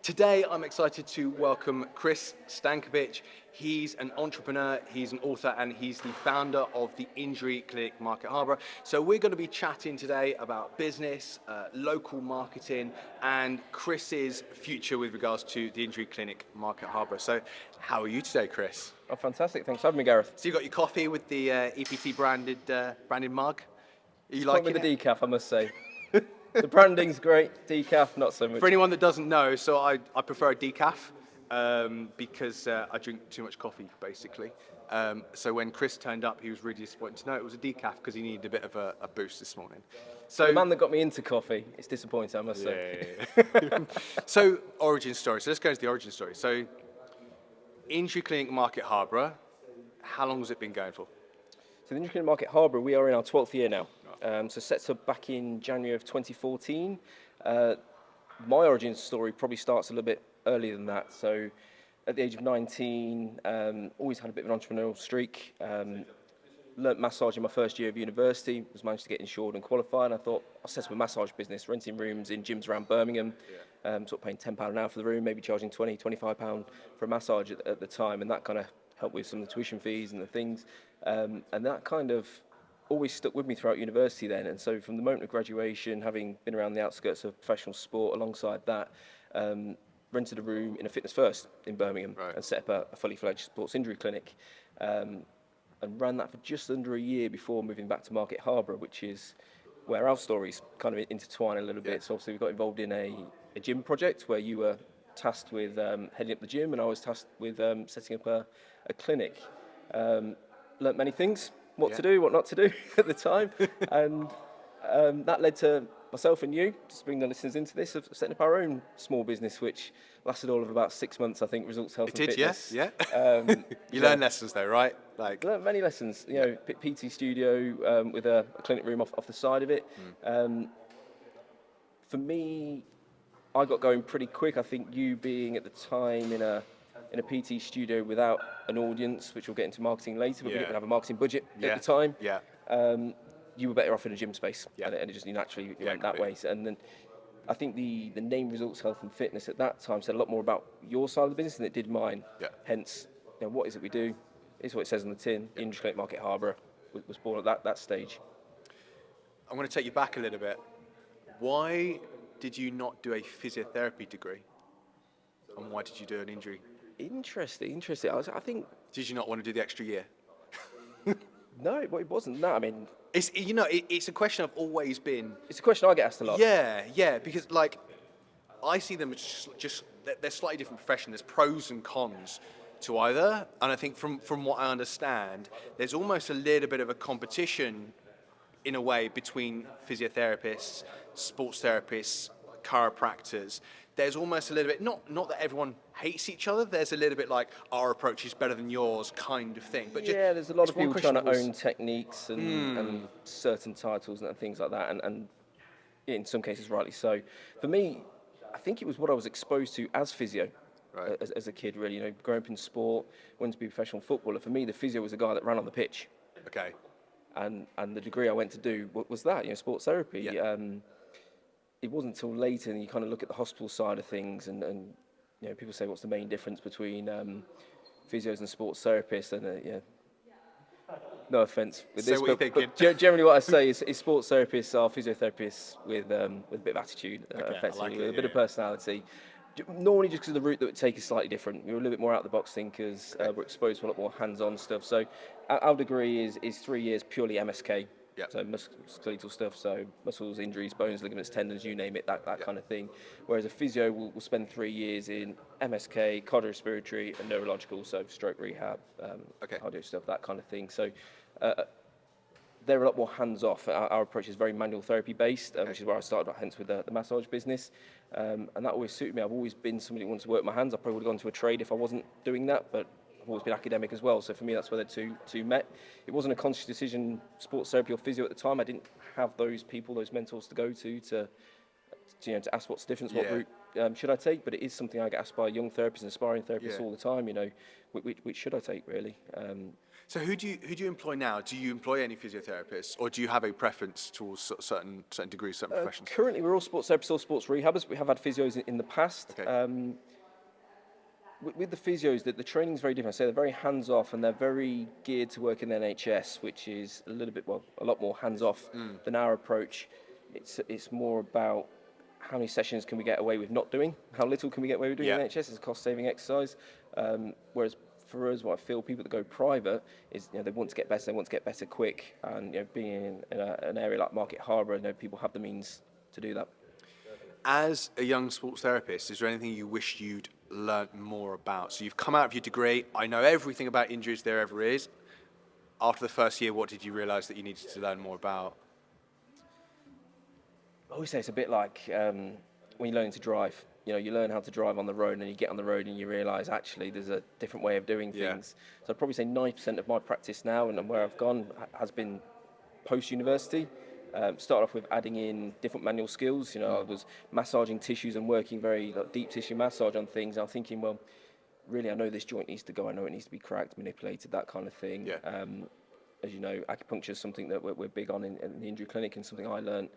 Today, I'm excited to welcome Chris Stankiewicz. He's an entrepreneur, he's an author, and he's the founder of the Injury Clinic Market Harborough. So we're going to be chatting today about business, local marketing, and Chris's future with regards to the Injury Clinic Market Harborough. So how are you today, Chris? Oh, fantastic. Thanks for having me, Gareth. So you got your coffee with the EPT branded mug? Are you With the decaf, I must say. The branding's great, decaf, not so much. For anyone that doesn't know, so I prefer a decaf because I drink too much coffee, basically. So when Chris turned up, he was really disappointed to know it was a decaf because he needed a bit of a boost this morning. So the man that got me into coffee, it's disappointing, I must say. Yeah. So origin story. So let's go into the origin story. So Injury Clinic Market Harborough, how long has it been going for? So the Injury Clinic Market Harborough, we are in our 12th year now. So set up back in January of 2014. My origin story probably starts a little bit earlier than that. So at the age of 19, always had a bit of an entrepreneurial streak. Learnt massage in my first year of university, was managed to get insured and qualified. And I thought, I'll set up a massage business, renting rooms in gyms around Birmingham, sort of paying £10 an hour for the room, maybe charging £20, £25 for a massage at the time. And that kind of helped with some of the tuition fees and the things. And that kind of always stuck with me throughout university then, and so from the moment of graduation, having been around the outskirts of professional sport, alongside that, rented a room in a Fitness First in Birmingham, right, and set up a fully fledged sports injury clinic, and ran that for just under a year before moving back to Market Harborough, which is where our stories kind of intertwine a little bit. So obviously we got involved in a gym project where you were tasked with heading up the gym, and I was tasked with setting up a clinic. Learnt many things. What to do, what not to do at the time, and that led to myself and you, just bring the listeners into this, of setting up our own small business, which lasted all of about 6 months, I think. Results, health, and fitness. Yeah. You learn lessons though, right? Like learned many lessons. You know, PT studio with a clinic room off the side of it. For me, I got going pretty quick. I think you being at the time in a PT studio without an audience, which we'll get into marketing later, but we didn't have a marketing budget at the time. You were better off in a gym space, and it just naturally went that way. And then I think the name Results, Health and Fitness at that time said a lot more about your side of the business than it did mine. Hence, you know, what is it we do? It's what it says on the tin. Injury Clinic Market Harborough was born at that stage. I'm going to take you back a little bit. Why did you not do a physiotherapy degree? And why did you do an injury? Interesting. I think. Did you not want to do the extra year? No, it wasn't that. I mean, it's a question I've always been. It's a question I get asked a lot. Yeah, because like I see them as just they're slightly different professions. There's pros and cons to either, and I think from what I understand, there's almost a little bit of a competition in a way between physiotherapists, sports therapists, chiropractors. There's almost a little bit, not that everyone hates each other, there's a little bit like our approach is better than yours kind of thing. But there's a lot of people trying to own techniques and certain titles and things like that, and in some cases rightly so. For me, I think it was what I was exposed to as physio, right, as a kid really. You know, growing up in sport, wanting to be a professional footballer. For me, the physio was the guy that ran on the pitch. Okay. And the degree I went to do was that, you know, sports therapy. Yeah. It wasn't until later, and you kind of look at the hospital side of things, and you know, people say, what's the main difference between physios and sports therapists? And no offence with this, but generally what I say is sports therapists are physiotherapists with a bit of attitude, effectively, with a bit of personality. Normally just because the route that we take is slightly different. We're a little bit more out the box thinkers. We're exposed to a lot more hands-on stuff. So our degree is 3 years purely MSK. So musculoskeletal stuff, so muscles, injuries, bones, ligaments, tendons, you name it, that kind of thing. Whereas a physio will spend 3 years in MSK, cardiorespiratory and neurological, so stroke rehab, cardio stuff, that kind of thing. So they're a lot more hands-off. Our approach is very manual therapy based, which is where I started, hence with the massage business. And that always suited me. I've always been somebody who wants to work my hands. I probably would have gone to a trade if I wasn't doing that, but I've always been academic as well, so for me that's where the two met. It wasn't a conscious decision, sports therapy or physio at the time. I didn't have those people, those mentors to go to ask what's the difference, what route should I take. But it is something I get asked by young therapists and aspiring therapists all the time. You know, which should I take really? So who do you employ now? Do you employ any physiotherapists, or do you have a preference towards certain degrees, certain professions? Currently, we're all sports therapists or sports rehabbers. We have had physios in the past. Okay. With the physios, the training is very different. So they're very hands-off and they're very geared to work in the NHS, which is a lot more hands-off than our approach. It's more about how many sessions can we get away with not doing, how little can we get away with doing in the NHS. It's a cost-saving exercise. Whereas for us, what I feel people that go private is, they want to get better, they want to get better quick, and being in an area like Market Harborough, people have the means to do that. As a young sports therapist, is there anything you wish you'd learnt more about? So you've come out of your degree, I know everything about injuries there ever is. After the first year, what did you realise that you needed to learn more about? I always say it's a bit like when you're learning to drive. You learn how to drive on the road, and you get on the road and you realise actually there's a different way of doing things. So I'd probably say 90% of my practice now and where I've gone has been post-university. Started off with adding in different manual skills. I was massaging tissues and working very deep tissue massage on things. I'm thinking, well, really, I know this joint needs to go. I know it needs to be cracked, manipulated, that kind of thing. Yeah. As you know, acupuncture is something that we're big on in the injury clinic, and something I learned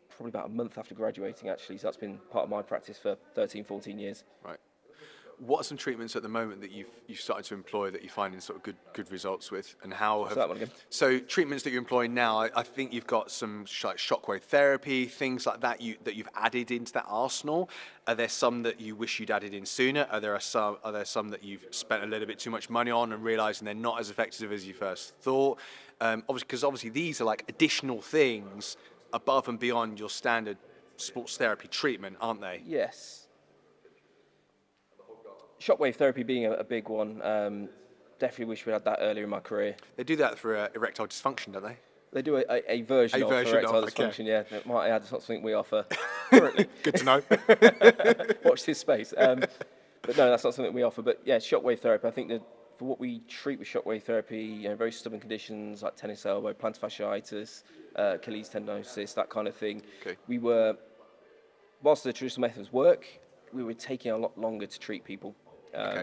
probably about a month after graduating, actually. So that's been part of my practice for 13, 14 years. Right. What are some treatments at the moment that you've started to employ that you're finding sort of good results with, and how have... that one again? So treatments that you're employing now, I think you've got some like shockwave therapy, things like that that you've added into that arsenal. Are there some that you wish you'd added in sooner? Are there some that you've spent a little bit too much money on and realising they're not as effective as you first thought? Obviously these are like additional things above and beyond your standard sports therapy treatment, aren't they? Yes. Shockwave therapy being a big one. Definitely wish we had that earlier in my career. They do that for erectile dysfunction, don't they? They do a version of erectile dysfunction, yeah. It might add something we offer currently. Good to know. Watch this space. But no, that's not something we offer. But yeah, shockwave therapy. I think that for what we treat with shockwave therapy, very stubborn conditions like tennis elbow, plantar fasciitis, Achilles tendinosis, that kind of thing. Okay. Whilst the traditional methods work, we were taking a lot longer to treat people.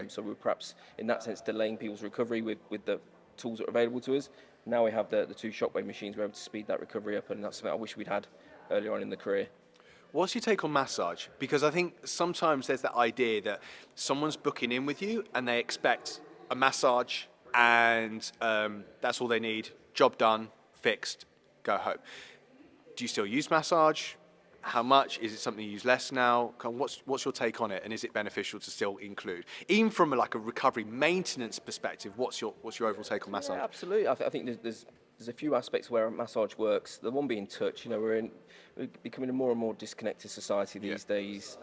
So we were perhaps, in that sense, delaying people's recovery with the tools that are available to us. Now we have the two shockwave machines, we're able to speed that recovery up, and that's something I wish we'd had earlier on in the career. What's your take on massage? Because I think sometimes there's that idea that someone's booking in with you and they expect a massage and that's all they need, job done, fixed, go home. Do you still use massage? How much? Is it something you use less now? What's your take on it, and is it beneficial to still include? Even from a recovery maintenance perspective, what's your overall take on massage? Yeah, absolutely. I think there's a few aspects where massage works. The one being touch. We're becoming a more and more disconnected society these days.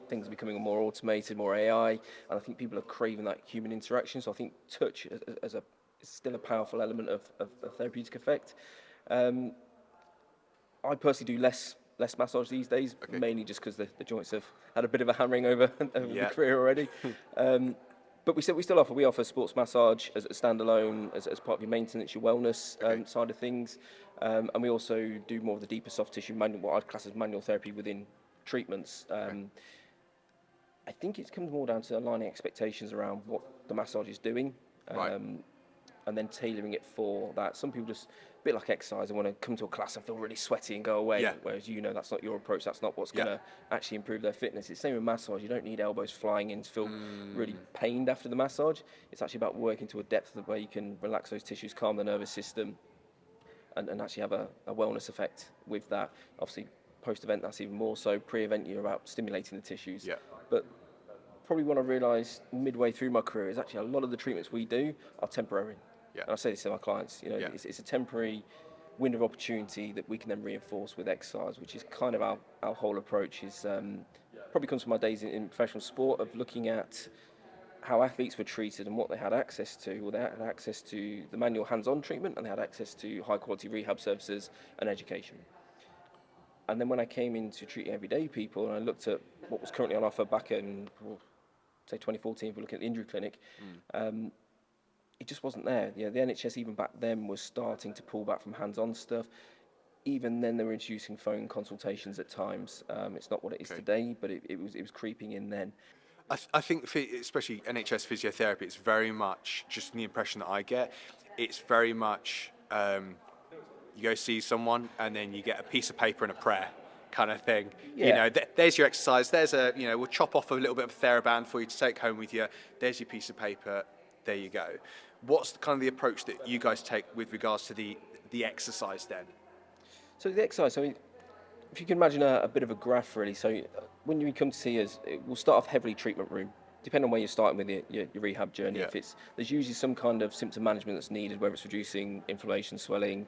Things are becoming more automated, more AI, and I think people are craving that human interaction. So I think touch is still a powerful element of therapeutic effect. I personally do less massage these days, mainly just because the joints have had a bit of a hammering over the career already. But we still offer sports massage as a standalone, as part of your maintenance, your wellness side of things, and we also do more of the deeper soft tissue, what I'd class as manual therapy within treatments. I think it comes more down to aligning expectations around what the massage is doing, and then tailoring it for that. Some people just, a bit like exercise, they want to come to a class and feel really sweaty and go away, whereas that's not your approach, that's not what's going to actually improve their fitness. It's the same with massage. You don't need elbows flying in to feel really pained after the massage. It's actually about working to a depth of where you can relax those tissues, calm the nervous system, and actually have a wellness effect with that. Obviously, post-event, that's even more so. Pre-event, you're about stimulating the tissues. But probably what I realised midway through my career is actually a lot of the treatments we do are temporary. And I say this to my clients, it's a temporary window of opportunity that we can then reinforce with exercise, which is kind of our whole approach. Is probably comes from my days in professional sport of looking at how athletes were treated and what they had access to. Well, they had access to the manual hands-on treatment, and they had access to high-quality rehab services and education. And then when I came into treating everyday people, and I looked at what was currently on offer back in, say, 2014, if we look at the injury clinic, it just wasn't there. The NHS even back then was starting to pull back from hands-on stuff. Even then, they were introducing phone consultations at times. It's not what it is today, but it was creeping in then. I think, especially NHS physiotherapy, it's very much just the impression that I get. It's very much you go see someone and then you get a piece of paper and a prayer kind of thing. Yeah. You know, there's your exercise. There's we'll chop off a little bit of a TheraBand for you to take home with you. There's your piece of paper. There you go. What's kind of the approach that you guys take with regards to the exercise then? So the exercise, I mean, if you can imagine a bit of a graph really, so when you come to see us, we'll start off heavily treatment room, depending on where you're starting with your rehab journey. Yeah. If there's usually some kind of symptom management that's needed, whether it's reducing inflammation, swelling,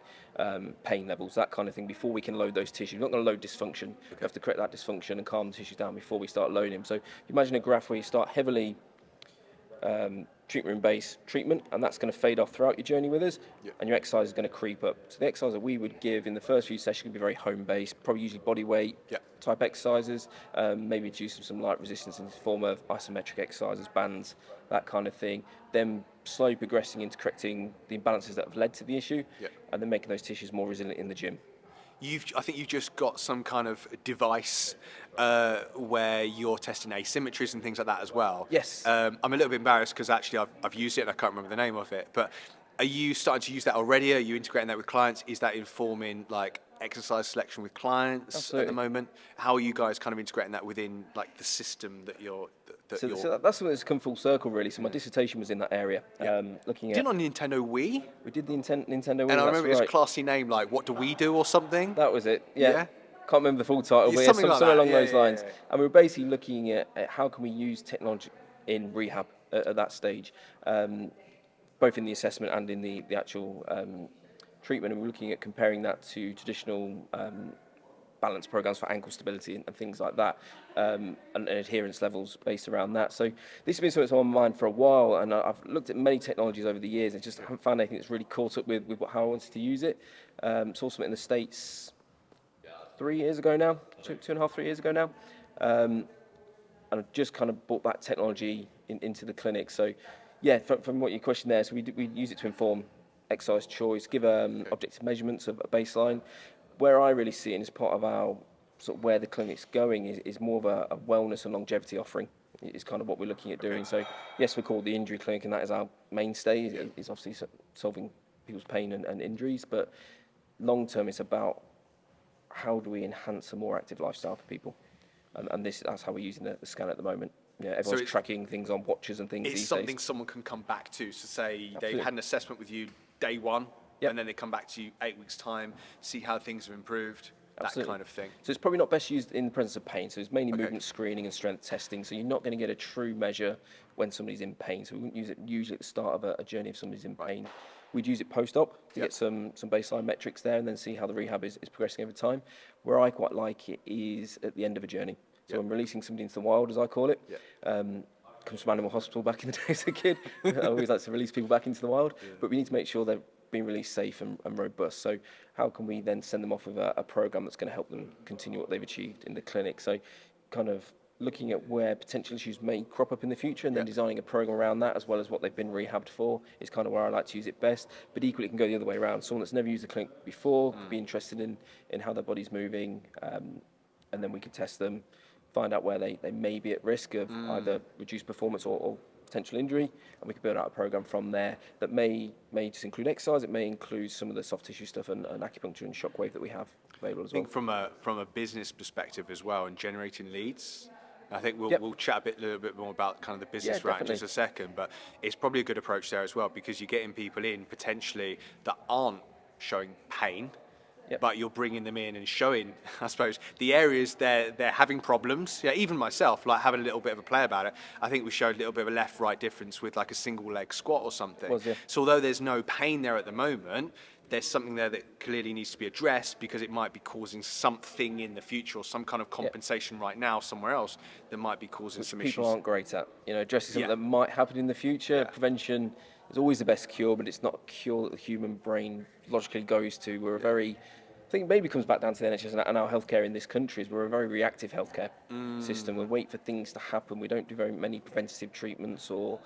pain levels, that kind of thing, before we can load those tissues. We're not going to load dysfunction. We have to correct that dysfunction and calm the tissues down before we start loading them. So imagine a graph where you start heavily treatment room based treatment, and that's going to fade off throughout your journey with us, and your exercise is going to creep up. So the exercise that we would give in the first few sessions would be very home based, probably usually body weight type exercises, maybe use some light resistance in the form of isometric exercises, bands, that kind of thing. Then slowly progressing into correcting the imbalances that have led to the issue, and then making those tissues more resilient in the gym. I think you've just got some kind of device where you're testing asymmetries and things like that as well. Yes. I'm a little bit embarrassed because actually I've used it and I can't remember the name of it. But are you starting to use that already? Are you integrating that with clients? Is that informing like exercise selection with clients Absolutely. at the moment? How are you guys kind of integrating that within like the system that you're? So that's something that's come full circle really. So my dissertation was in that area, looking at. Did on Nintendo Wii? We did the Nintendo Wii. And I remember it was a right. classy name like "What Do We Do" or something. That was it. Yeah. Can't remember the full title, but Something like somewhere that. along those lines. And we were basically looking at how can we use technology in rehab at that stage, both in the assessment and in the actual treatment. And we're looking at comparing that to traditional balance programs for ankle stability and things like that, and adherence levels based around that. So this has been something that's on my mind for a while, and I've looked at many technologies over the years and just haven't found anything that's really caught up with how I wanted to use it. Saw something in the States 3 years ago now, 2.5, 3 years ago now, and I've just kind of brought that technology into the clinic. So yeah, from what you questioned there, so we use it to inform exercise choice, give objective measurements of a baseline. Where I really see it as part of our sort of where the clinic's going is more of a wellness and longevity offering. Is kind of what we're looking at doing. So yes, we're called the injury clinic, and that is our mainstay. Is obviously solving people's pain and injuries, but long term, it's about how do we enhance a more active lifestyle for people, and that's how we're using the scan at the moment. Yeah, everyone's tracking things on watches and things. It's these something days. someone can come back to. So say Absolutely. they had an assessment with you day one, and then they come back to you 8 weeks' time, see how things have improved, Absolutely. that kind of thing. So it's probably not best used in the presence of pain. So it's mainly movement screening and strength testing. So you're not going to get a true measure when somebody's in pain. So we wouldn't use it usually at the start of a journey if somebody's in pain. We'd use it post-op to get some baseline metrics there and then see how the rehab is progressing over time. Where I quite like it is at the end of a journey. So I'm releasing somebody into the wild, as I call it. Comes from Animal Hospital back in the day as a kid. I always like to release people back into the wild. But we need to make sure they're being released safe and robust. So how can we then send them off with a program that's going to help them continue what they've achieved in the clinic? So kind of looking at where potential issues may crop up in the future and then designing a program around that as well as what they've been rehabbed for is kind of where I like to use it best. But equally, it can go the other way around. Someone that's never used the clinic before could be interested in how their body's moving, and then we could test them, find out where they may be at risk of either reduced performance or potential injury, and we can build out a program from there that may just include exercise. It may include some of the soft tissue stuff and acupuncture and shockwave that we have available as well. I think from a business perspective as well and generating leads, I think we'll chat a little bit more about kind of the business route in just a second, but it's probably a good approach there as well because you're getting people in potentially that aren't showing pain, but you're bringing them in and showing, I suppose, the areas they're having problems. Yeah, even myself, like having a little bit of a play about it. I think we showed a little bit of a left-right difference with like a single leg squat or something. So although there's no pain there at the moment, there's something there that clearly needs to be addressed because it might be causing something in the future or some kind of compensation right now somewhere else that might be causing some issues. People aren't great at, addressing something that might happen in the future. Prevention is always the best cure, but it's not a cure that the human brain logically goes to. We're I think it maybe comes back down to the NHS and our healthcare in this country is we're a very reactive healthcare system. We wait for things to happen. We don't do very many preventative treatments or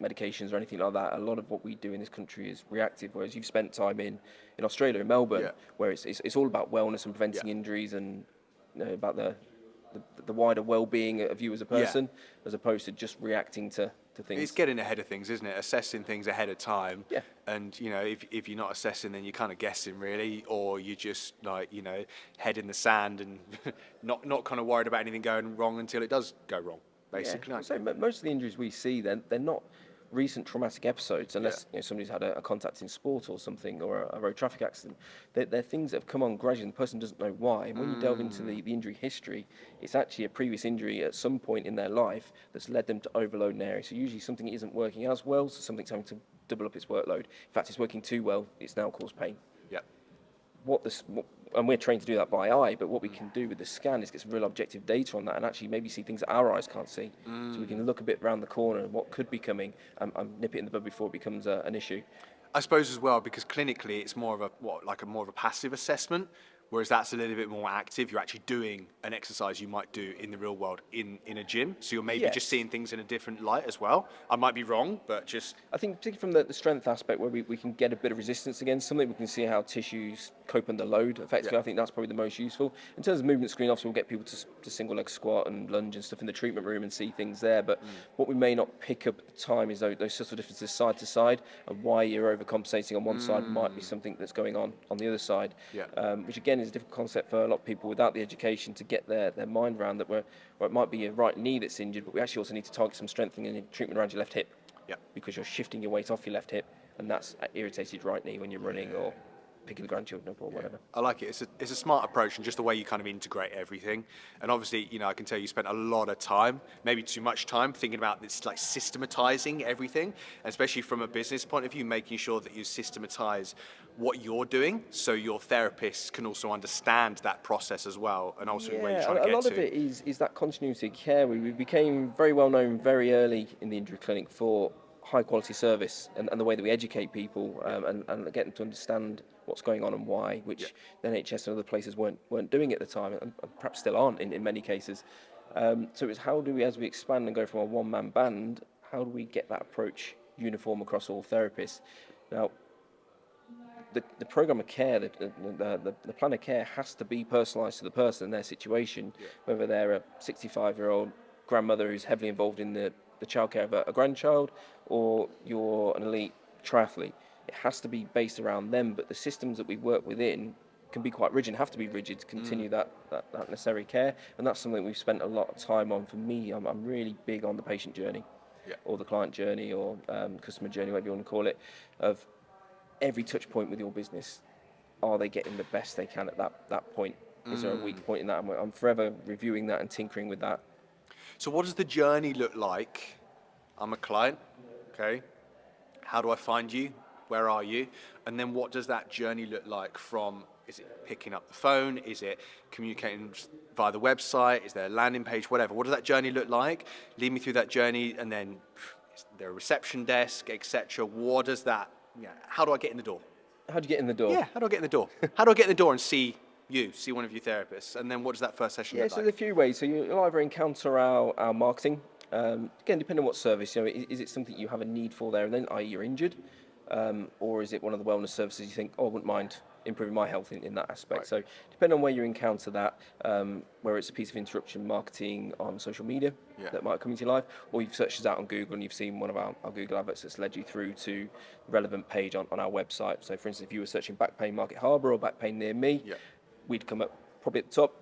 medications or anything like that. A lot of what we do in this country is reactive, whereas you've spent time in Australia, in Melbourne, where it's all about wellness and preventing injuries and about the the wider well-being of you as a person, as opposed to just reacting to things. It's getting ahead of things, isn't it? Assessing things ahead of time. Yeah. And, if you're not assessing, then you're kind of guessing, really, or you're just, like, head in the sand and not kind of worried about anything going wrong until it does go wrong, basically. Yeah. So most of the injuries we see, they're not recent traumatic episodes, unless somebody's had a contact in sport or something, or a road traffic accident. They're things that have come on gradually, and the person doesn't know why. And when you delve into the injury history, it's actually a previous injury at some point in their life that's led them to overload an area. So usually something isn't working as well, so something's having to double up its workload. In fact, it's working too well, it's now caused pain. Yeah. And we're trained to do that by eye, but what we can do with the scan is get some real objective data on that, and actually maybe see things that our eyes can't see. So we can look a bit around the corner and what could be coming, and nip it in the bud before it becomes an issue. I suppose as well, because clinically it's more of a passive assessment, whereas that's a little bit more active. You're actually doing an exercise you might do in the real world in a gym, so you're maybe just seeing things in a different light as well. I might be wrong, but just... I think particularly from the strength aspect, where we can get a bit of resistance against something, we can see how tissues cope under load effectively. I think that's probably the most useful. In terms of movement screen, obviously we'll get people to single leg squat and lunge and stuff in the treatment room and see things there, but what we may not pick up at the time is those subtle differences side to side, and why you're overcompensating on one side might be something that's going on the other side, which again is a different concept for a lot of people without the education to get their mind around that, where it might be your right knee that's injured, but we actually also need to target some strengthening and treatment around your left hip, because you're shifting your weight off your left hip, and that's irritated right knee when you're running or picking the grandchildren up or whatever. I like it. It's a smart approach, and just the way you kind of integrate everything. And obviously, I can tell you spent a lot of time, maybe too much time, thinking about this, like systematizing everything, especially from a business point of view, making sure that you systematize what you're doing, so your therapists can also understand that process as well, and also where you're trying to get to. A lot of it is that continuity of care. We became very well known very early in the injury clinic for high quality service and the way that we educate people and get them to understand what's going on and why, which the NHS and other places weren't doing at the time, and perhaps still aren't in many cases. So it's how do we, as we expand and go from a one-man band, how do we get that approach uniform across all therapists? Now, the program of care, the plan of care has to be personalised to the person and their situation, whether they're a 65-year-old grandmother who's heavily involved in the childcare of a grandchild, or you're an elite triathlete. It has to be based around them, but the systems that we work within can be quite rigid, have to be rigid to continue that necessary care, and that's something we've spent a lot of time on. For me, I'm really big on the patient journey, or the client journey, or customer journey, whatever you want to call it, of every touch point with your business. Are they getting the best they can at that point? Is there a weak point in that? I'm forever reviewing that and tinkering with that. So what does the journey look like? I'm a client, okay? How do I find you? Where are you? And then what does that journey look like from, is it picking up the phone? Is it communicating via the website? Is there a landing page? Whatever. What does that journey look like? Lead me through that journey, and then is there a reception desk, etc.? What does that, how do I get in the door? How do you get in the door? Yeah, how do I get in the door? How do I get in the door and see one of your therapists? And then what does that first session look like? So there's a few ways. So you'll either encounter our marketing. Again, depending on what service, is it something you have a need for there and then, i.e. you're injured? Or is it one of the wellness services you think, I wouldn't mind improving my health in that aspect? Right. So depending on where you encounter that, where it's a piece of interruption marketing on social media that might come into your life, or you've searched us out on Google and you've seen one of our Google adverts that's led you through to the relevant page on our website. So for instance, if you were searching back pain market Harborough or back pain near me, we'd come up probably at the top.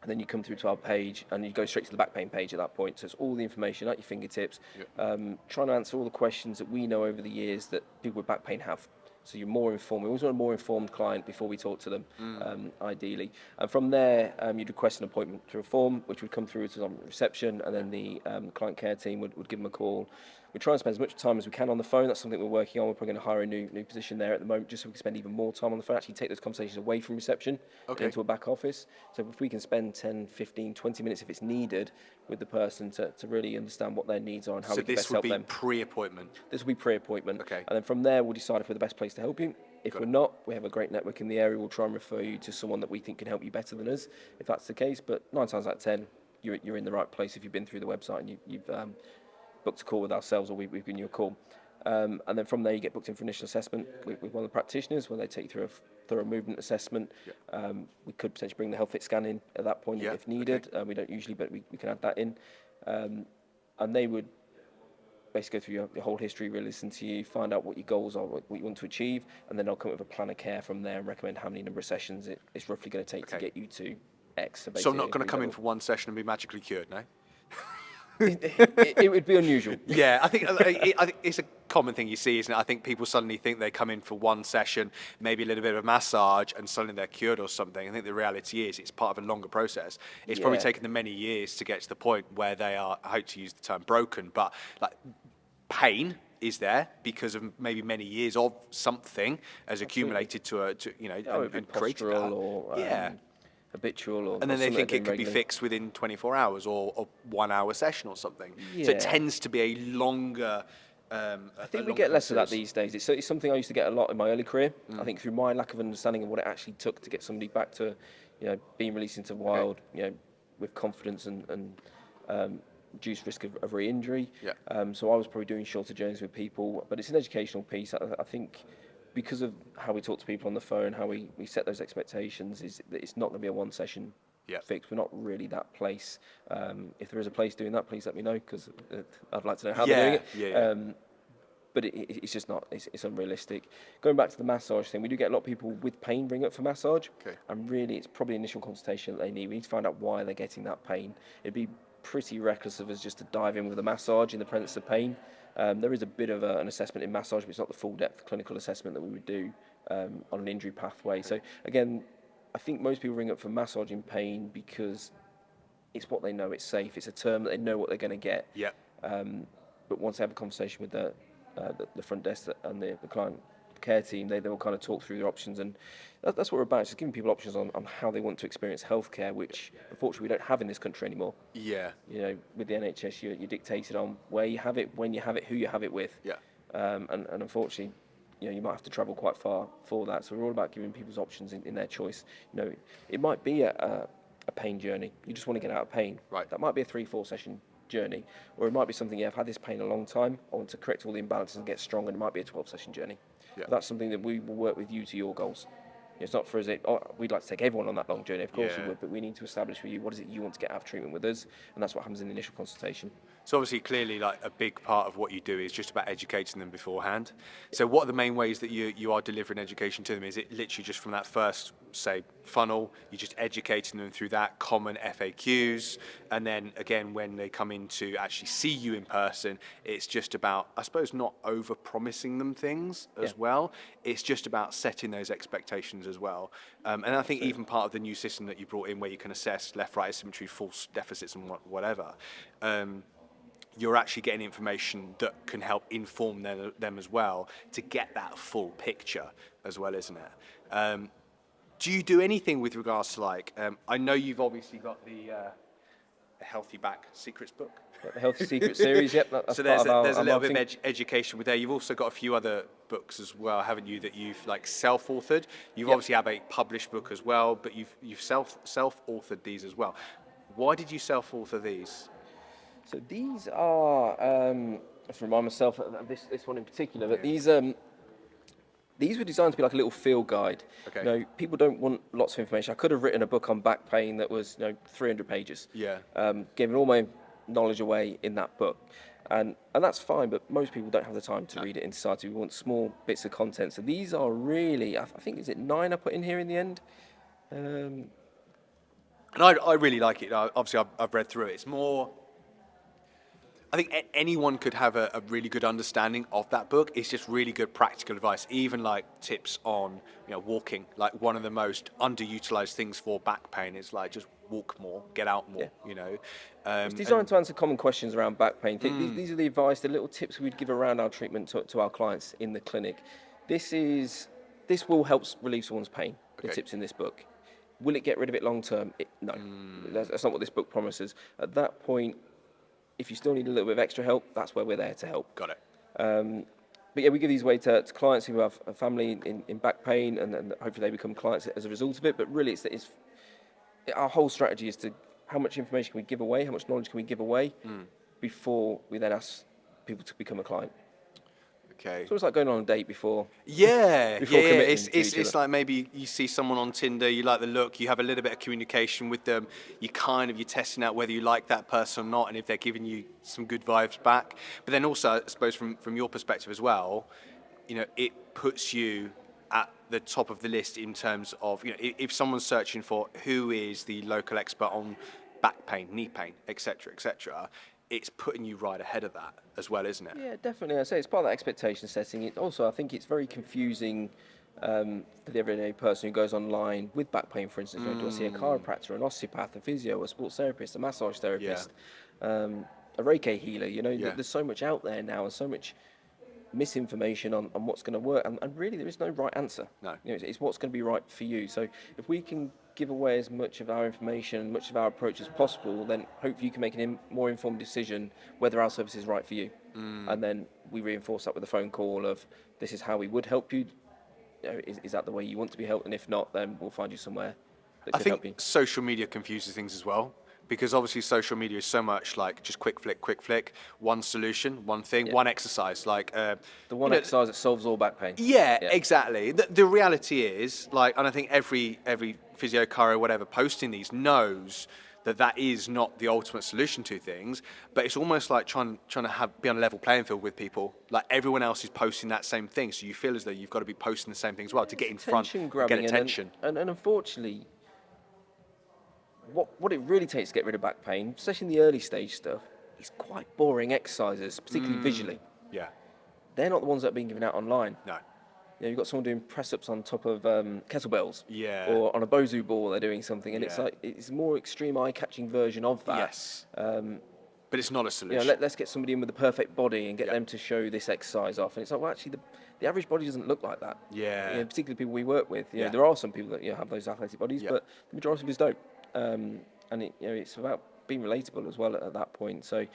And then you come through to our page and you go straight to the back pain page at that point. So it's all the information at your fingertips, trying to answer all the questions that we know over the years that people with back pain have. So you're more informed. We always want a more informed client before we talk to them, ideally. And from there, you'd request an appointment through a form, which would come through to reception, and then the client care team would give them a call. We try and spend as much time as we can on the phone. That's something we're working on. We're probably going to hire a new position there at the moment, just so we can spend even more time on the phone, actually take those conversations away from reception into a back office. So if we can spend 10, 15, 20 minutes if it's needed with the person to really understand what their needs are and how we can best help them. So this would be pre-appointment? This will be pre-appointment. Okay. And then from there, we'll decide if we're the best place to help you. If we're not, we have a great network in the area. We'll try and refer you to someone that we think can help you better than us, if that's the case. But 9 times out of 10, you're in the right place if you've been through the website and you've booked a call with ourselves, or we've given you a call. And then from there, you get booked in for initial assessment with one of the practitioners, where they take you through a thorough movement assessment. We could potentially bring the health fit scan in at that point if needed. We don't usually, but we can add that in. And they would basically go through your whole history, really listen to you, find out what your goals are, what you want to achieve, and then they'll come up with a plan of care from there and recommend how many number of sessions it's roughly going to take to get you to X. So I'm not going to come in for one session and be magically cured, no? It would be unusual. Yeah, I think it's a common thing you see, isn't it? I think people suddenly think they come in for one session, maybe a little bit of a massage, and suddenly they're cured or something. I think the reality is it's part of a longer process. It's probably taken them many years to get to the point where they are, I hate to use the term broken, but like pain is there because of maybe many years of something has accumulated to and created that. Or, habitual, or and then they think it could be regular. fixed within 24 hours or a 1 hour session or something. So it tends to be a longer. I think we get less of that these days. It's something I used to get a lot in my early career. I think through my lack of understanding of what it actually took to get somebody back to, being released into the wild, with confidence and reduced risk of re-injury. So I was probably doing shorter journeys with people, but it's an educational piece. I think because of how we talk to people on the phone, how we set those expectations, is that it's not going to be a one session fix. We're not really that place. If there is a place doing that, please let me know, because I'd like to know how they're doing it. But it's just not, it's unrealistic. Going back to the massage thing, we do get a lot of people with pain ring up for massage. And really it's probably initial consultation that they need. We need to find out why they're getting that pain. It'd be pretty reckless of us just to dive in with a massage in the presence of pain. There is a bit of an assessment in massage, but it's not the full depth clinical assessment that we would do on an injury pathway. So again, I think most people ring up for massage in pain because it's what they know, it's safe, it's a term that they know what they're going to get. But once they have a conversation with the front desk and the client care team, they will kind of talk through their options, and that's what we're about, just giving people options on how they want to experience healthcare, which unfortunately we don't have in this country anymore. With the NHS, you're dictated on where you have it, when you have it, who you have it with. And unfortunately, you might have to travel quite far for that. So we're all about giving people's options in their choice. It might be a pain journey. You just want to get out of pain. That might be a 3-4 session journey, or it might be something, I've had this pain a long time, I want to correct all the imbalances and get strong, and it might be a 12 session journey. But that's something that we will work with you to your goals. It's not for us, we'd like to take everyone on that long journey, of course we would, but we need to establish for you what is it you want to get out of treatment with us, and that's what happens in the initial consultation. So obviously, clearly, like a big part of what you do is just about educating them beforehand. So what are the main ways that you are delivering education to them? Is it literally just from that first, say, funnel, you're just educating them through that, common FAQs, and then again, when they come in to actually see you in person, it's just about, I suppose, not over-promising them things as well. It's just about setting those expectations as well. And I think even part of the new system that you brought in, where you can assess left-right asymmetry, false deficits, and whatever, you're actually getting information that can help inform them as well to get that full picture as well, isn't it? Do you do anything with regards to I know you've obviously got the Healthy Back Secrets book. The Healthy Secrets series, that's so there's part of there's a our little marketing. bit of education with there. You've also got a few other books as well, haven't you, that you've self-authored? You've obviously have a published book as well, but you've self-authored these as well. Why did you self-author these? So these are, I have to remind myself of this one in particular, but these were designed to be like a little field guide. People don't want lots of information. I could have written a book on back pain that was 300 pages. Giving all my knowledge away in that book. And that's fine, but most people don't have the time to read it in society. We want small bits of content. So these are really, I think, is it 9 I put in here in the end? And I really like it. Obviously, I've read through it. It's more, I think anyone could have a really good understanding of that book. It's just really good practical advice, even tips on walking. One of the most underutilized things for back pain is just walk more, get out more. It's designed to answer common questions around back pain. These are the advice, the little tips we'd give around our treatment to our clients in the clinic. This will help relieve someone's pain. The tips in this book. Will it get rid of it long term? No, that's not what this book promises. At that point, if you still need a little bit of extra help, that's where we're there to help. Got it. But yeah, we give these away to clients who have a family in back pain, and hopefully they become clients as a result of it. But really, our whole strategy is to how much information can we give away, how much knowledge can we give away before we then ask people to become a client. Okay. It's almost like going on a date before. Yeah, Before yeah. committing It's to it's, each it's other. like maybe you see someone on Tinder, you like the look, you have a little bit of communication with them, you're testing out whether you like that person or not, and if they're giving you some good vibes back. But then also, I suppose from your perspective as well, it puts you at the top of the list in terms of, if someone's searching for who is the local expert on back pain, knee pain, etc., it's putting you right ahead of that as well, isn't it? Yeah, definitely. I say it's part of that expectation setting. Also, I think it's very confusing for the everyday person who goes online with back pain, for instance. Do I see a chiropractor, an osteopath, a physio, a sports therapist, a massage therapist, a Reiki healer? There's so much out there now, and so much misinformation on what's going to work, and really there is no right answer. No. It's what's going to be right for you. So if we can give away as much of our information, much of our approach as possible, then hopefully you can make a more informed decision whether our service is right for you. And then we reinforce that with a phone call of, this is how we would help you. Is that the way you want to be helped? And if not, then we'll find you somewhere that I could help you. think social media confuses things as well, because obviously social media is so much like just quick flick, one solution, one thing, one exercise. Like The one exercise that solves all back pain. yeah, exactly. The reality is, like, and I think every physio, chiro, whatever, posting these knows that is not the ultimate solution to things, but it's almost like trying to be on a level playing field with people. Like everyone else is posting that same thing, so you feel as though you've got to be posting the same thing as well to get in front and get attention. And unfortunately, what it really takes to get rid of back pain, especially in the early stage stuff, is quite boring exercises, particularly visually. Yeah. They're not the ones that are being given out online. No. You've got someone doing press-ups on top of kettlebells, Yeah. or on a Bosu ball they're doing something, and Yeah. it's a more extreme, eye-catching version of that. Yes. But it's not a solution. Let's get somebody in with the perfect body and get them to show this exercise off. And it's like, well, actually, the average body doesn't look like that. Yeah. Particularly people we work with. Yeah. There are some people that have those athletic bodies, Yeah. but the majority of us don't. And it's about being relatable as well at that point. So,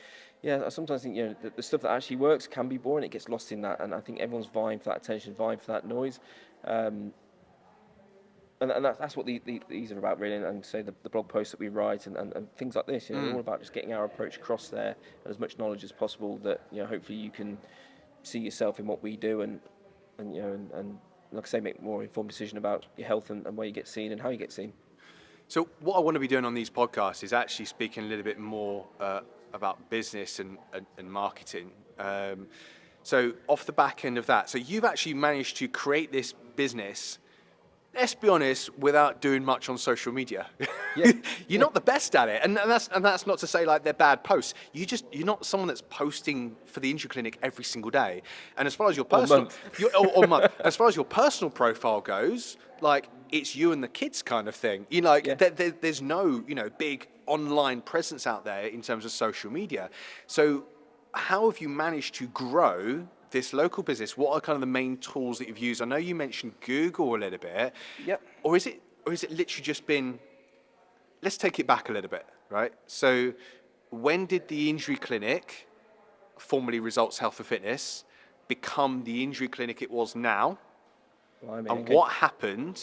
I sometimes think the stuff that actually works can be boring. It gets lost in that, and I think everyone's vying for that attention, vying for that noise. And that's what these are about, really, and say the blog posts that we write and things like this. They're all about just getting our approach across there and as much knowledge as possible that hopefully you can see yourself in what we do and like I say, make a more informed decision about your health and where you get seen and how you get seen. So what I want to be doing on these podcasts is actually speaking a little bit more about business and marketing. So off the back end of that, so you've actually managed to create this business, let's be honest, without doing much on social media. Yeah. You're not the best at it, and that's not to say like they're bad posts. You're not someone that's posting for the injury clinic every single day. And as far as your personal or month, as far as your personal profile goes, like it's you and the kids kind of thing. There's no big online presence out there in terms of social media. So how have you managed to grow this local business? What are kind of the main tools that you've used? I know you mentioned Google a little bit. Yep. Or is it literally just been, let's take it back a little bit, right? So when did the injury clinic, formerly Results Health and Fitness, become the injury clinic it was now? What happened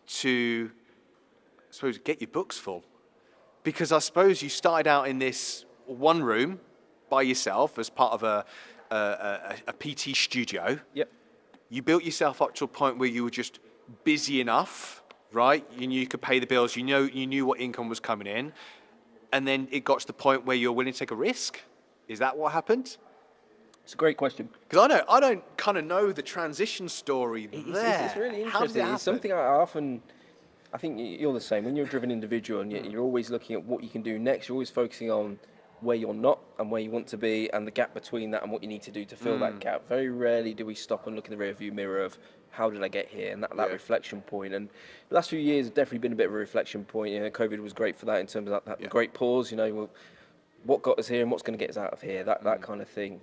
to, I suppose, get your books full? Because I suppose you started out in this one room by yourself as part of a PT studio. Yep. You built yourself up to a point where you were just busy enough, right? You knew you could pay the bills. You knew what income was coming in, and then it got to the point where you're willing to take a risk. Is that what happened? It's a great question. Because I don't kind of know the transition story there. It's really How did it interesting. happen? It's something I think you're the same. When you're a driven individual and you're always looking at what you can do next, you're always focusing on where you're not and where you want to be and the gap between that and what you need to do to fill that gap. Very rarely do we stop and look in the rearview mirror of how did I get here, and that reflection point. And the last few years have definitely been a bit of a reflection point. COVID was great for that in terms of that great pause, what got us here and what's going to get us out of here, that kind of thing.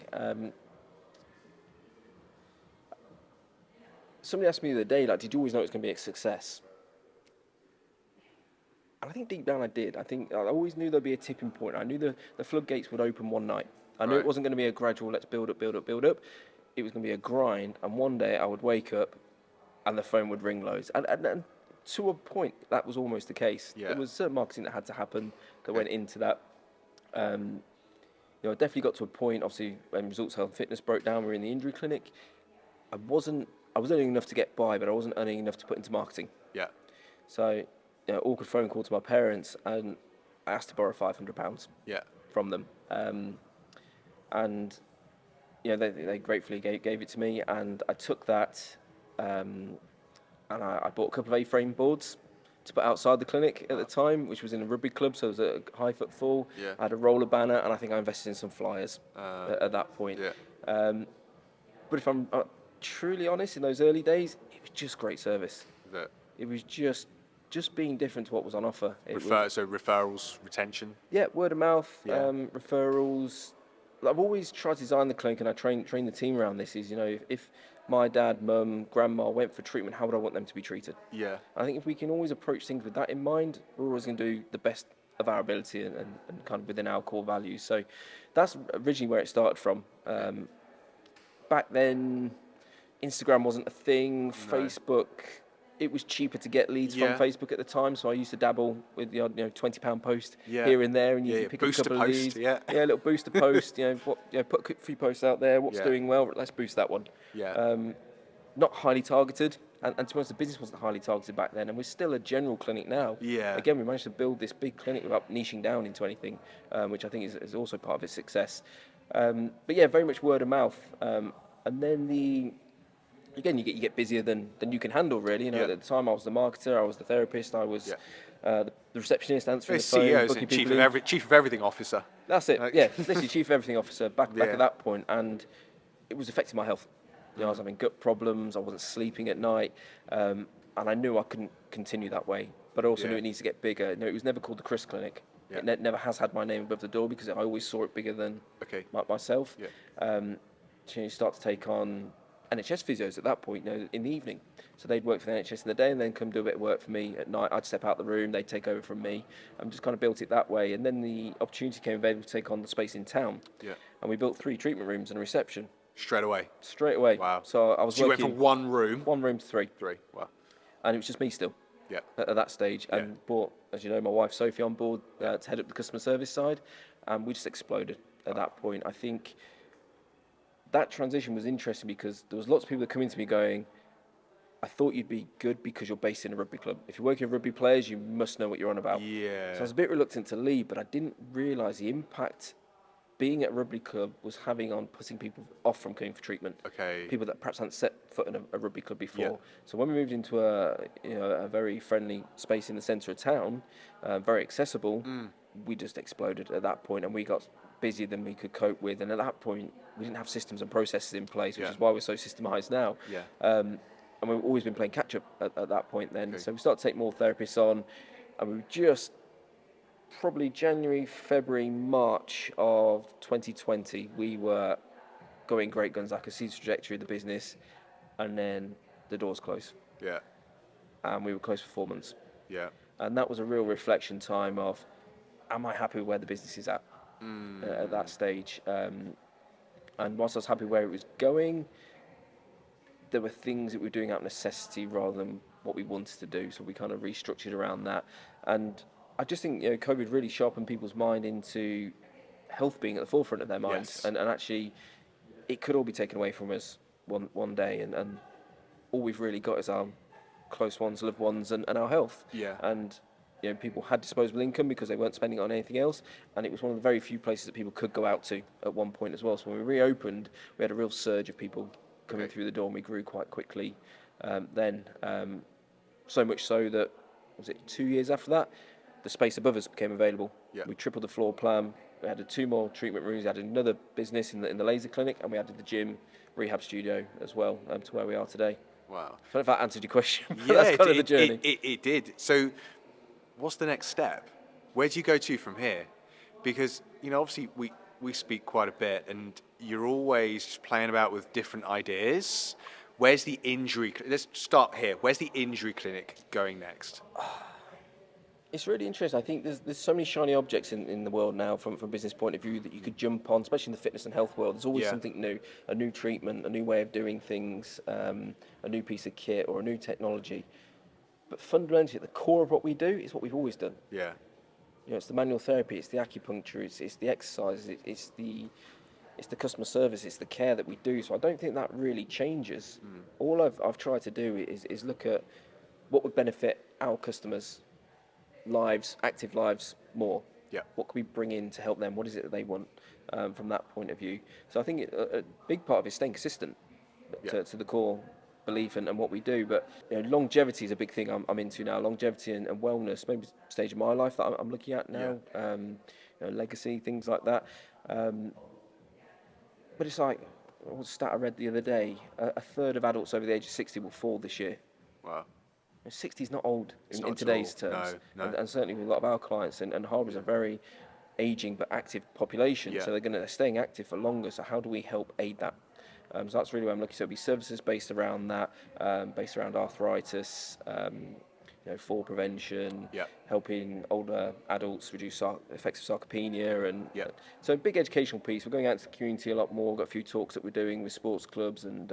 Somebody asked me the other day, did you always know it was going to be a success? And I think deep down I did. I think I always knew there'd be a tipping point. I knew the floodgates would open one night. I knew it wasn't going to be a gradual, let's build up. It was going to be a grind, and one day I would wake up and the phone would ring loads. And to a point, that was almost the case. Yeah. There was certain marketing that had to happen that went into that. I definitely got to a point, obviously, when Results Health and Fitness broke down, we were in the injury clinic. I was earning enough to get by, but I wasn't earning enough to put into marketing. Yeah. So, awkward phone call to my parents, and I asked to borrow £500 Yeah. from them. And they gratefully gave it to me, and I took that, and I bought a couple of A-frame boards to put outside the clinic at the time, which was in a rugby club, so it was a high footfall. Yeah. I had a roller banner, and I think I invested in some flyers at that point. Yeah. But if I'm truly honest, in those early days, it was just great service. It was just being different to what was on offer. So referrals, retention. Yeah, word of mouth, Yeah. referrals. I've always tried to design the clinic, and I train the team around this. Is if my dad, mum, grandma went for treatment, how would I want them to be treated? Yeah. I think if we can always approach things with that in mind, we're always going to do the best of our ability and kind of within our core values. So that's originally where it started from. Back then, Instagram wasn't a thing. No. Facebook, it was cheaper to get leads Yeah. from Facebook at the time, so I used to dabble with the odd, £20 post Yeah. here and there, and you Yeah, could pick booster a couple post, of leads. yeah. A little booster post. Put a few posts out there. What's Yeah. doing well? Let's boost that one. Yeah. Not highly targeted, and to be honest, the business wasn't highly targeted back then, and we're still a general clinic now. Yeah. Again, we managed to build this big clinic without niching down into anything, which I think is also part of its success. But yeah, very much word of mouth. And then you get busier than you can handle, really. Yeah. At the time, I was the marketer, I was the therapist, I was the receptionist answering the CEO, phone, is booking it? Chief people in. Chief of everything officer. That's it. Yeah, literally chief of everything officer back Yeah. at that point, and it was affecting my health. I was having gut problems. I wasn't sleeping at night, and I knew I couldn't continue that way. But I also knew it needs to get bigger. It was never called the Chris Clinic. Yeah. It never has had my name above the door because I always saw it bigger than myself. Yeah. So you start to take on NHS physios at that point, in the evening. So they'd work for the NHS in the day and then come do a bit of work for me at night. I'd step out the room, they'd take over from me, and just kind of built it that way. And then the opportunity came available to take on the space in town. Yeah. And we built 3 treatment rooms and a reception. Straight away. Wow. So I was So you working went from one room to 3. Wow. And it was just me still. Yeah. At that stage, and brought, as you know, my wife Sophie on board to head up the customer service side, and we just exploded at that point. I think that transition was interesting because there was lots of people that come into me going, I thought you'd be good because you're based in a rugby club. If you're working with rugby players, you must know what you're on about. Yeah. So I was a bit reluctant to leave, but I didn't realise the impact being at a rugby club was having on putting people off from going for treatment. Okay. People that perhaps hadn't set foot in a rugby club before. Yeah. So when we moved into a very friendly space in the centre of town, very accessible, we just exploded at that point, and we got busier than we could cope with. And at that point, we didn't have systems and processes in place, which is why we're so systemised now. Yeah. And we've always been playing catch up at that point then. Okay. So we started to take more therapists on, and we were just probably January, February, March of 2020, we were going great guns. I could see the trajectory of the business, and then the doors closed. Yeah. And we were closed for 4 months. Yeah. And that was a real reflection time of, am I happy with where the business is at that stage? And whilst I was happy where it was going, there were things that we were doing out of necessity rather than what we wanted to do. So we kind of restructured around that. And I just think COVID really sharpened people's mind into health being at the forefront of their minds. Yes. And actually, it could all be taken away from us one day. And all we've really got is our close ones, loved ones, and our health. Yeah. And people had disposable income because they weren't spending it on anything else, and it was one of the very few places that people could go out to at one point as well. So when we reopened, we had a real surge of people coming through the door, and we grew quite quickly. So much so that, was it 2 years after that, the space above us became available. Yeah. We tripled the floor plan. We added 2 more treatment rooms. We added another business in the laser clinic, and we added the gym, rehab studio as well, to where we are today. Wow. I don't know if that answered your question. But Yeah, that's kind of the journey. It did. So, what's the next step? Where do you go to from here? Because obviously we speak quite a bit, and you're always just playing about with different ideas. Where's the injury? Let's start here. Where's the injury clinic going next? It's really interesting. I think there's so many shiny objects in the world now from a business point of view that you could jump on, especially in the fitness and health world. There's always something new, a new treatment, a new way of doing things, a new piece of kit or a new technology. But fundamentally, at the core of what we do is what we've always done. Yeah. You know, it's the manual therapy, it's the acupuncture, it's the exercise, it's the customer service, it's the care that we do. So I don't think that really changes. All I've tried to do is look at what would benefit our customers' lives, active lives, more. Yeah. What can we bring in to help them? What is it that they want from that point of view? So I think a big part of it is staying consistent to the core belief and what we do. But you know, longevity is a big thing I'm into now. Longevity and wellness, maybe stage of my life that I'm looking at now. You know, legacy, things like that. But it's like, what was a stat I read the other day? A third of adults over the age of 60 will fall this year. Wow. 60 is not old in not today's at all. terms. No. And certainly with a lot of our clients, and Harborough is a very aging but active population, so they're staying active for longer. So how do we help aid that? So that's really where I'm looking. So it'll be services based around that, based around arthritis, you know, fall prevention, helping older adults reduce effects of sarcopenia, and so a big educational piece. We're going out to the community a lot more. We've got a few talks that we're doing with sports clubs and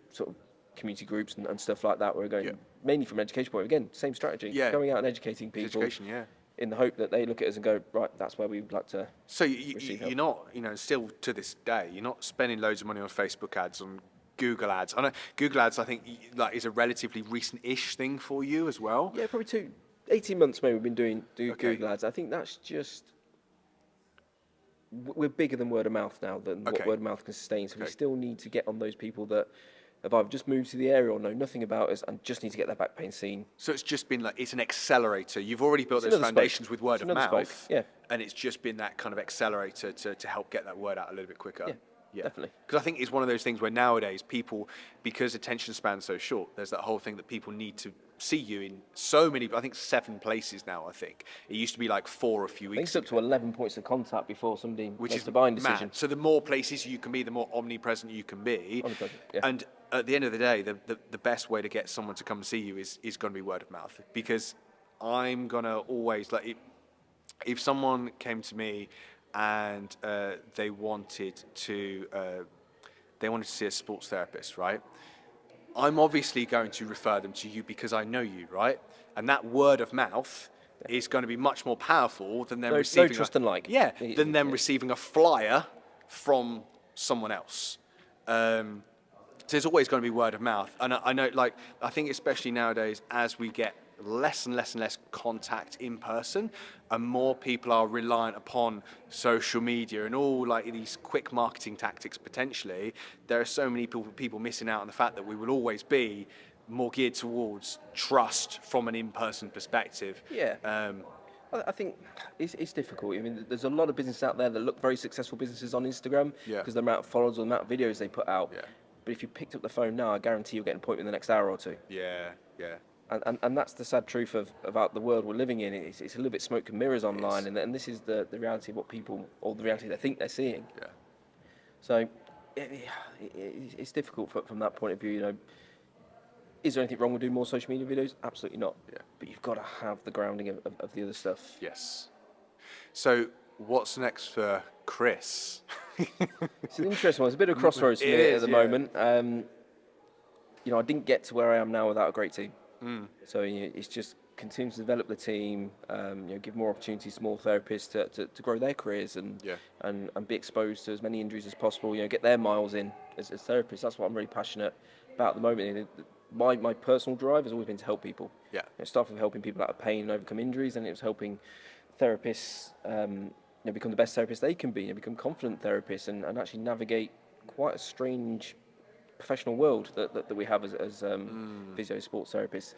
sort of community groups and stuff like that. We're going mainly from an education point. Again, same strategy. Going out and educating people. In the hope that they look at us and go, right, that's where we would like to. So you're not, you know, still to this day, you're not spending loads of money on Facebook ads, on Google ads. I know Google ads, I think, like, is a relatively recent-ish thing for you as well. Yeah, probably 18 months maybe we've been doing Google ads. I think that's just, we're bigger than word of mouth now than what word of mouth can sustain. So we still need to get on those people that have either just moved to the area or know nothing about us and just need to get their back pain seen. So it's just been like, it's an accelerator. You've already built those foundations with word of mouth. And it's just been that kind of accelerator to help get that word out a little bit quicker. Yeah, definitely. Because I think it's one of those things where nowadays people, because attention span's so short, there's that whole thing that people need to see you in so many, I think 7 places now, I think. It used to be like 4 a few weeks ago. It's up to 11 points of contact before somebody makes the buying decision. Mad. So the more places you can be, the more omnipresent you can be. And at the end of the day, the best way to get someone to come and see you is going to be word of mouth. Because I'm going to always, like, if someone came to me and they wanted to see a sports therapist, right? I'm obviously going to refer them to you because I know you, right? And that word of mouth is going to be much more powerful than them receiving receiving a flyer from someone else. So there's always going to be word of mouth. And I know, like, I think especially nowadays, as we get less and less and less contact in person, and more people are reliant upon social media and all like these quick marketing tactics potentially, there are so many people missing out on the fact that we will always be more geared towards trust from an in-person perspective. I think it's difficult. I mean, there's a lot of businesses out there that look very successful businesses on Instagram because the amount of followers or the amount of videos they put out. But if you picked up the phone now, I guarantee you'll get an appointment in the next hour or two. And that's the sad truth about the world we're living in. It's a little bit smoke and mirrors online, and this is the reality of what people, or the reality they think they're seeing. So it's difficult from that point of view. You know, is there anything wrong with doing more social media videos? Absolutely not. But you've got to have the grounding of the other stuff. So what's next for Chris? It's an interesting one. It's a bit of a crossroads for me at the moment. You know, I didn't get to where I am now without a great team. So it's just continue to develop the team, you know, give more opportunities to more therapists to grow their careers and be exposed to as many injuries as possible. You know, get their miles in as therapists. That's what I'm really passionate about at the moment. My personal drive has always been to help people. It started with helping people out of pain and overcome injuries, and it was helping therapists you know, become the best therapists they can be, and become confident therapists, and actually navigate quite a strange professional world that we have as physio sports therapists.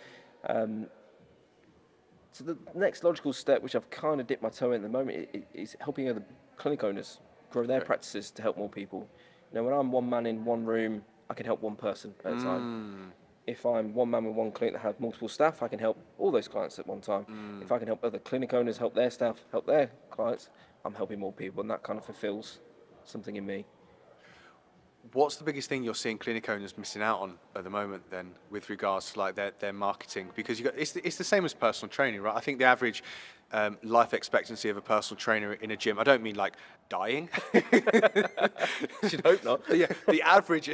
So the next logical step, which I've kind of dipped my toe in at the moment, is helping other clinic owners grow their practices to help more people. You know, when I'm one man in one room, I can help one person at a time. If I'm one man with one clinic that has multiple staff, I can help all those clients at one time. If I can help other clinic owners help their staff, help their clients, I'm helping more people, and that kind of fulfills something in me. What's the biggest thing you're seeing clinic owners missing out on at the moment then with regards to like their marketing? Because it's the same as personal training, right? I think the average life expectancy of a personal trainer in a gym, I don't mean like dying. Should hope not. Yeah, the average,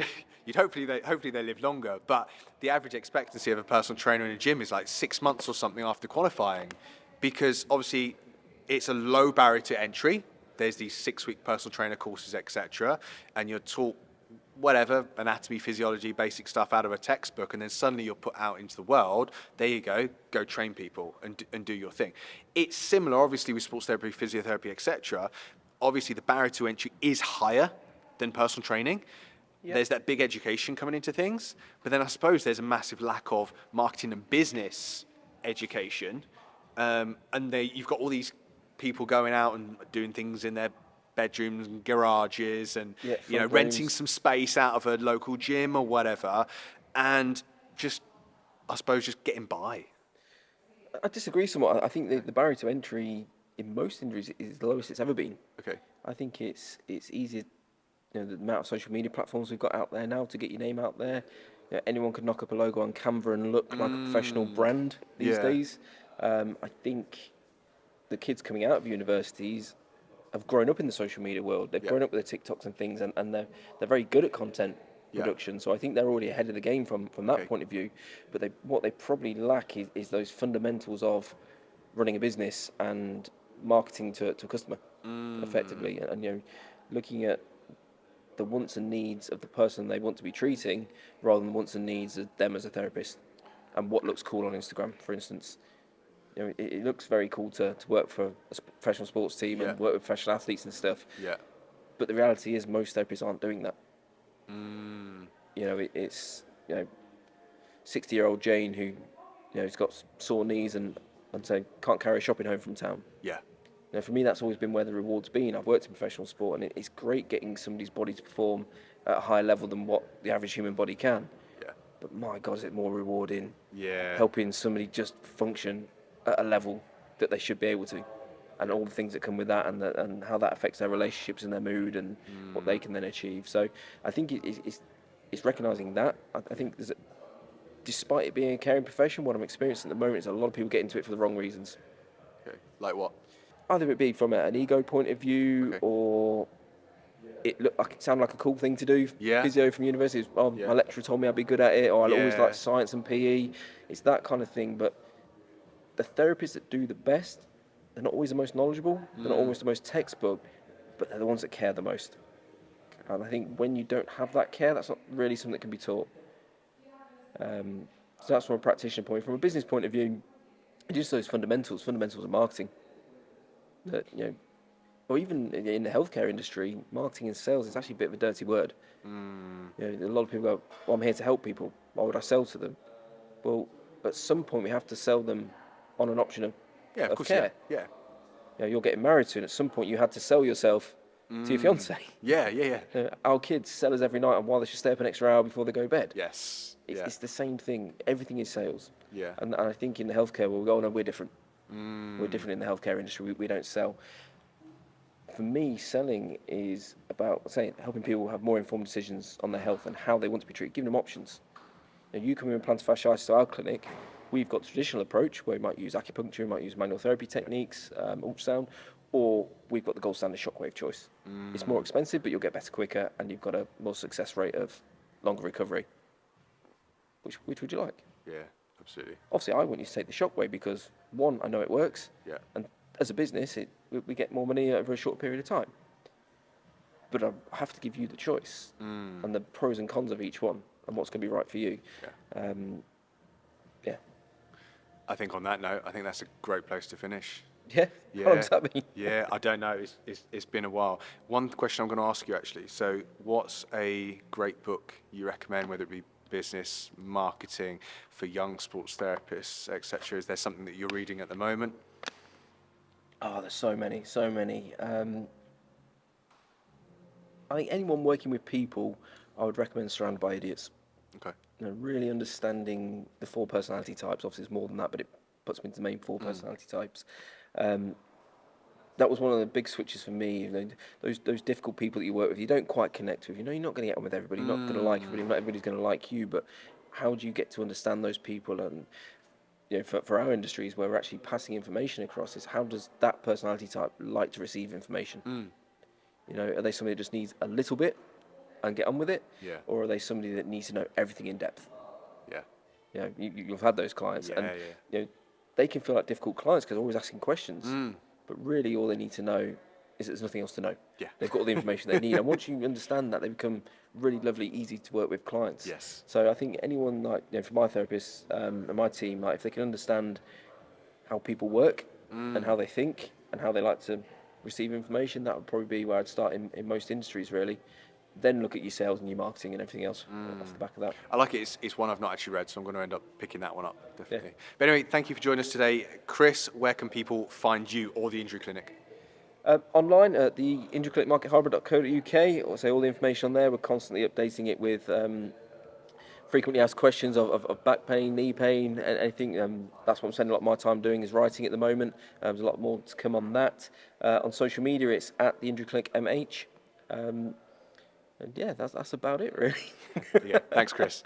hopefully they live longer, but the average expectancy of a personal trainer in a gym is like 6 months or something after qualifying, because obviously it's a low barrier to entry. There's these 6-week personal trainer courses, etc., and you're taught whatever, anatomy, physiology, basic stuff out of a textbook, and then suddenly you're put out into the world. There you go train people and do your thing. It's similar, obviously, with sports therapy, physiotherapy, etc. Obviously, the barrier to entry is higher than personal training. Yeah. There's that big education coming into things, but then I suppose there's a massive lack of marketing and business education, and you've got all these people going out and doing things in their bedrooms and garages and renting some space out of a local gym or whatever, and just, I suppose, just getting by. I disagree somewhat. I think the barrier to entry in most injuries is the lowest it's ever been. Okay. I think it's easier, the amount of social media platforms we've got out there now to get your name out there. Anyone could knock up a logo on Canva and look like a professional brand these days. I think the kids coming out of universities have grown up in the social media world. They've grown up with their TikToks and things, and they're very good at content production. So I think they're already ahead of the game from that point of view. But what they probably lack is those fundamentals of running a business and marketing to a customer effectively, and looking at the wants and needs of the person they want to be treating rather than the wants and needs of them as a therapist, and what looks cool on Instagram, for instance. It looks very cool to work for a professional sports team and work with professional athletes and stuff. Yeah. But the reality is most therapists aren't doing that. It's 60-year-old Jane who has got sore knees and say can't carry a shopping home from town. Yeah. For me, that's always been where the reward's been. I've worked in professional sport, and it's great getting somebody's body to perform at a higher level than what the average human body can. Yeah. But my God, is it more rewarding? Yeah. Helping somebody just function at a level that they should be able to, and all the things that come with that, and how that affects their relationships and their mood and what they can then achieve. So I think it's recognising that. I think despite it being a caring profession, what I'm experiencing at the moment is a lot of people get into it for the wrong reasons. Okay. Like what? Either it be from an ego point of view, or it sounded like a cool thing to do. Yeah. Physio from university. My lecturer told me I'd be good at it, or I'd always like science and PE. It's that kind of thing. But the therapists that do the best, they're not always the most knowledgeable, they're not always the most textbook, but they're the ones that care the most. And I think when you don't have that care, that's not really something that can be taught. So that's from a practitioner point. From a business point of view, just those fundamentals of marketing. That, or even in the healthcare industry, marketing and sales is actually a bit of a dirty word. A lot of people go, well, I'm here to help people. Why would I sell to them? Well, at some point we have to sell them on an option of care. Yeah. You're getting married soon. At some point you had to sell yourself to your fiancé. Yeah. Our kids sell us every night on why they should stay up an extra hour before they go to bed. Yes. It's the same thing. Everything is sales. Yeah. And I think in the healthcare world, we're different. We're different in the healthcare industry. We don't sell. For me, selling is about helping people have more informed decisions on their health and how they want to be treated, giving them options. You come in with plantar fasciitis to our clinic, we've got the traditional approach where we might use acupuncture, we might use manual therapy techniques, ultrasound, or we've got the gold standard shockwave choice. It's more expensive, but you'll get better quicker, and you've got a more success rate of longer recovery. Which would you like? Yeah, absolutely. Obviously, I want you to take the shockwave because, one, I know it works, and as a business, we get more money over a short period of time. But I have to give you the choice and the pros and cons of each one and what's going to be right for you. I think on that note, I think that's a great place to finish. Yeah? How long does that mean? Yeah, I don't know. It's been a while. One question I'm going to ask you, actually. So what's a great book you recommend, whether it be business, marketing, for young sports therapists, etc.? Is there something that you're reading at the moment? Oh, there's so many. I think anyone working with people, I would recommend Surrounded by Idiots. Okay. Really understanding the 4 personality types. Obviously, it's more than that, but it puts me into the main 4 personality types. that was one of the big switches for me. Those difficult people that you work with, you don't quite connect with. You're not going to get on with everybody. You're not going to like everybody. Not everybody's going to like you. But how do you get to understand those people? And for our industries where we're actually passing information across, is how does that personality type like to receive information? Are they somebody that just needs a little bit and get on with it? Yeah. Or are they somebody that needs to know everything in depth? Yeah. You've had those clients, Yeah, and they can feel like difficult clients because they're always asking questions. But really, all they need to know is that there's nothing else to know. Yeah. They've got all the information they need, and once you understand that, they become really lovely, easy to work with clients. Yes. So I think anyone for my therapists and my team, if they can understand how people work and how they think and how they like to receive information, that would probably be where I'd start in most industries, really. Then look at your sales and your marketing and everything else off the back of that. I like it. It's one I've not actually read, so I'm going to end up picking that one up, definitely. Yeah. But anyway, thank you for joining us today. Chris, where can people find you or the Injury Clinic? Online at the Injury Clinic Market Harborough.co.uk. Or say all the information on there. We're constantly updating it with frequently asked questions of back pain, knee pain, and anything. That's what I'm spending a lot of my time doing, is writing at the moment. There's a lot more to come on that. On social media, it's at the Injury Clinic MH. And yeah, that's about it, really. Yeah, thanks, Chris.